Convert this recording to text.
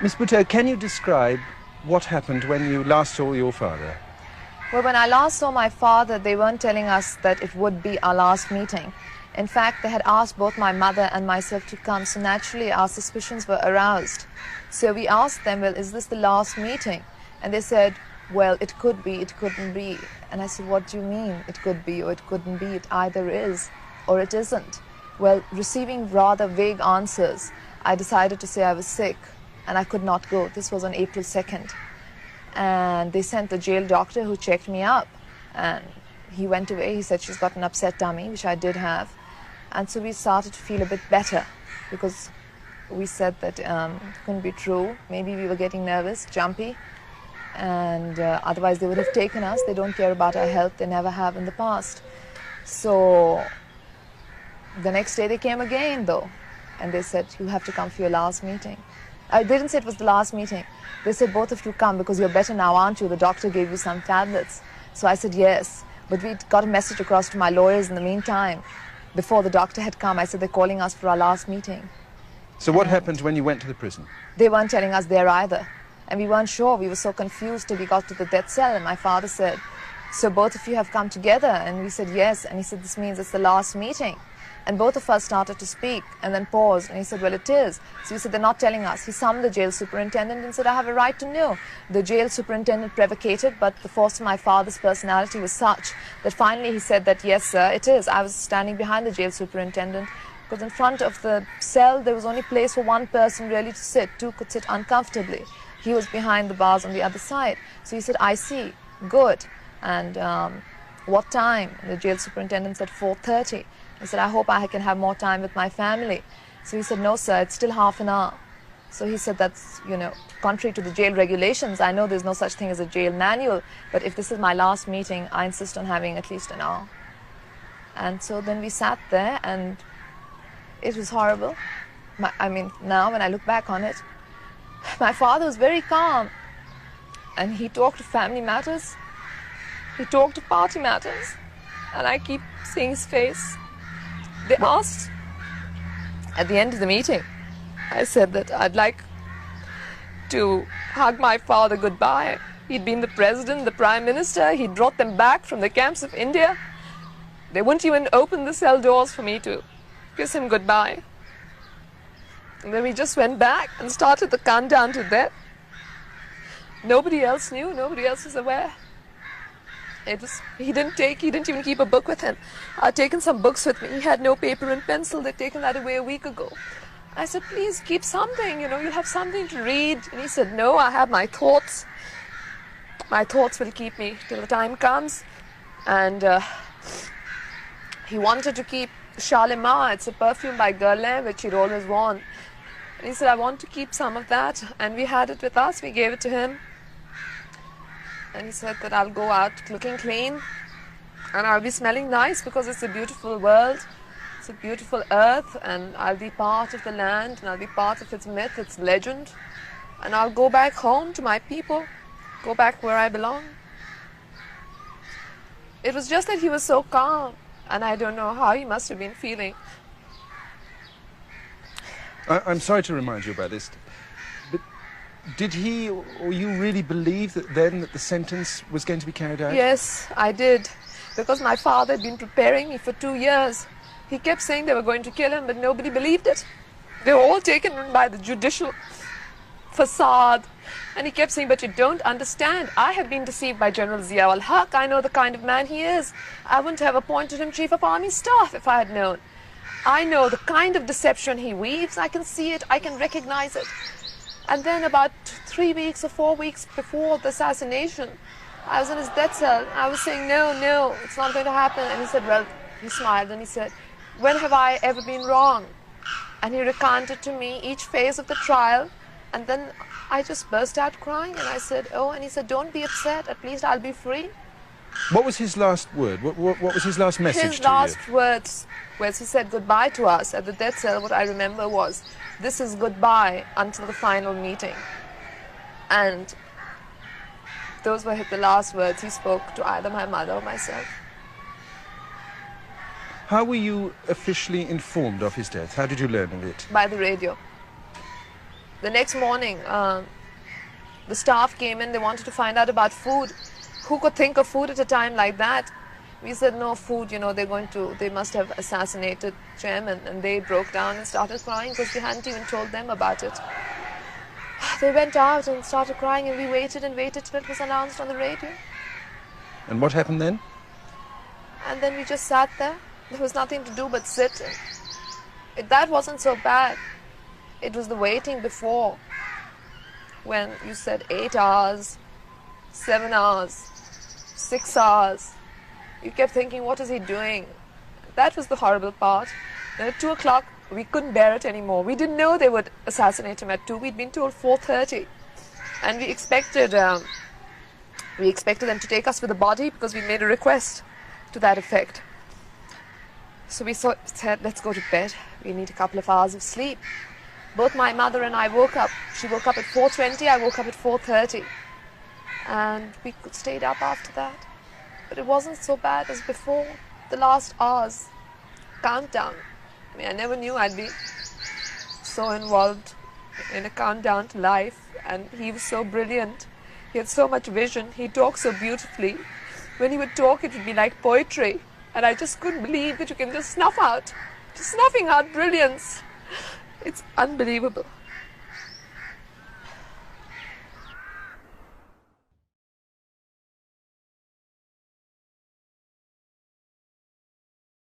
Miss Bhutto, can you describe what happened when you last saw your father? Well, when I last saw my father, they weren't telling us that it would be our last meeting. In fact, they had asked both my mother and myself to come, so naturally our suspicions were aroused. So we asked them, well, is this the last meeting? And they said, well, it could be, it couldn't be. And I said, what do you mean, it could be or it couldn't be? It either is or it isn't. Well, receiving rather vague answers, I decided to say I was sick and I could not go. This was on April 2nd. And they sent the jail doctor who checked me up. And he went away. He said she's got an upset tummy, which I did have. And so we started to feel a bit better because we said that it couldn't be true. Maybe we were getting nervous, jumpy. And otherwise they would have taken us. They don't care about our health. They never have in the past. So the next day they came again, though. And they said, you have to come for your last meeting. They didn't say it was the last meeting. They said, both of you come because you're better now, aren't you? The doctor gave you some tablets. So I said, yes. But we'd got a message across to my lawyers in the meantime. Before the doctor had come, I said, they're calling us for our last meeting. So what happened when you went to the prison? They weren't telling us there either. And we weren't sure. We were so confused till we got to the death cell. And my father said, so both of you have come together? And we said, yes. And he said, this means it's the last meeting. And both of us started to speak and then paused. And he said, well, it is. So we said, they're not telling us. He summoned the jail superintendent and said, I have a right to know. The jail superintendent prevocated, but the force of my father's personality was such that finally he said that, yes, sir, it is. I was standing behind the jail superintendent because in front of the cell, there was only place for one person really to sit. Two could sit uncomfortably. He was behind the bars on the other side. So he said, I see. Good. And what time? And the jail superintendent said 4:30. He said, I hope I can have more time with my family. So he said, no, sir, it's still half an hour. So he said, that's, contrary to the jail regulations. I know there's no such thing as a jail manual, but if this is my last meeting, I insist on having at least an hour. And so then we sat there, and it was horrible. Now when I look back on it, my father was very calm. And he talked to family matters. He talked to party matters. And I keep seeing his face. They asked at the end of the meeting, I said that I'd like to hug my father goodbye. He'd been the president, the prime minister. He'd brought them back from the camps of India. They wouldn't even open the cell doors for me to kiss him goodbye. And then we just went back and started the countdown to death. Nobody else knew, nobody else was aware. He didn't even keep a book with him. I'd taken some books with me. He had no paper and pencil. They'd taken that away a week ago. I said, please keep something, you'll have something to read. And he said, no, I have my thoughts. My thoughts will keep me till the time comes. And he wanted to keep Shalimar. It's a perfume by Guerlain, which he'd always worn. And he said, I want to keep some of that. And we had it with us. We gave it to him. And he said that I'll go out looking clean and I'll be smelling nice because it's a beautiful world, it's a beautiful earth, and I'll be part of the land and I'll be part of its myth, its legend, and I'll go back home to my people, go back where I belong. It was just that he was so calm, and I don't know how he must have been feeling. I'm sorry to remind you about this. Did he or you really believe that then that the sentence was going to be carried out? Yes, I did. Because my father had been preparing me for 2 years. He kept saying they were going to kill him, but nobody believed it. They were all taken in by the judicial facade. And he kept saying, but you don't understand. I have been deceived by General Zia-ul-Haq. I know the kind of man he is. I wouldn't have appointed him Chief of Army Staff if I had known. I know the kind of deception he weaves. I can see it. I can recognize it. And then about 3 weeks or 4 weeks before the assassination, I was in his death cell. I was saying, no, it's not going to happen. And he said, well, he smiled and he said, when have I ever been wrong? And he recounted to me each phase of the trial. And then I just burst out crying and I said, oh, and he said, don't be upset. At least I'll be free. What was his last word? What was his last message to you? His last words, where he said goodbye to us at the death cell, what I remember was, this is goodbye until the final meeting. And those were the last words he spoke to either my mother or myself. How were you officially informed of his death? How did you learn of it? By the radio. The next morning, the staff came in. They wanted to find out about food. Who could think of food at a time like that? We said, no food, you know, they must have assassinated chairman. And they broke down and started crying because we hadn't even told them about it. They went out and started crying, and we waited and waited till it was announced on the radio. And what happened then? And then we just sat there. There was nothing to do but sit. That wasn't so bad. It was the waiting before, when you said 8 hours, 7 hours, 6 hours. You kept thinking, what is he doing? That was the horrible part. Then at 2 o'clock, we couldn't bear it anymore. We didn't know they would assassinate him at 2. We'd been told 4:30. And we expected them to take us with the body because we made a request to that effect. So we said, let's go to bed. We need a couple of hours of sleep. Both my mother and I woke up. She woke up at 4:20, I woke up at 4:30. And we stayed up after that. But it wasn't so bad as before. The last hours, countdown. I mean, I never knew I'd be so involved in a countdown to life. And he was so brilliant. He had so much vision. He talked so beautifully. When he would talk, it would be like poetry. And I just couldn't believe that you can just snuffing out brilliance. It's unbelievable.